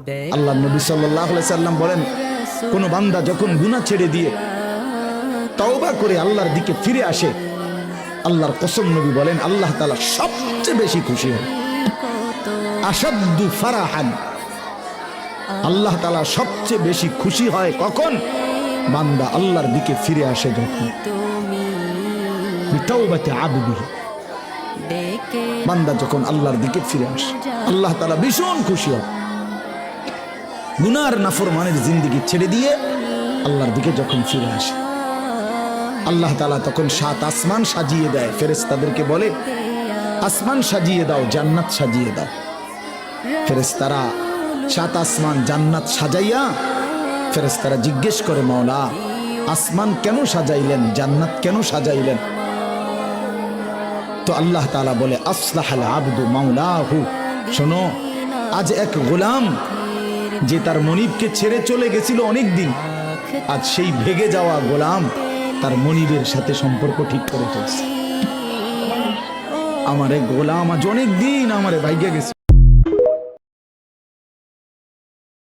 আল্লাহ নবী সাল্লাল্লাহু আলাইহি সাল্লাম বলেন, কোন বান্দা যখন গুনাহ ছেড়ে দিয়ে তওবা করে আল্লাহর দিকে ফিরে আসে, আল্লাহর কসম নবী বলেন আল্লাহ তাআলা সবচেয়ে বেশি খুশি হন। আশাদ্দু ফারাহান, আল্লাহ তাআলা সবচেয়ে বেশি খুশি হয় কখন? বান্দা আল্লাহর দিকে ফিরে আসে যখন। বিতাওবাতি আবদিহি, বান্দা যখন আল্লাহর দিকে ফিরে আসে আল্লাহ তাআলা ভীষণ খুশি হয়। গুনার নাফরমানের জিন্দেগি ছেড়ে দিয়ে আল্লাহর দিকে যখন ফিরে আসে, আল্লাহ তাআলা তখন 7 আসমান সাজিয়ে দেয়, ফেরেশতাদেরকে বলে আসমান সাজিয়ে দাও, জান্নাত সাজিয়ে দাও। ফেরেশতারা 7 আসমান জান্নাত সাজাইয়া ফেরেশতারা জিজ্ঞেস করে, মাওলা আসমান কেন সাজাইলেন, জান্নাত কেন সাজাইলেন? তো আল্লাহ তাআলা বলে আসলাহাল আবদু মাওলাহু, শোনো আজ এক গোলাম যে তার মনিবকে ছেড়ে চলে গেছিল অনেক দিন, আজ সেই ভেগে যাওয়া গোলাম তার মনিবের সাথে সম্পর্ক ঠিক করে ফেলছে। আমার এক গোলাম আজ অনেক দিন আমারে ভাইগা গেছে।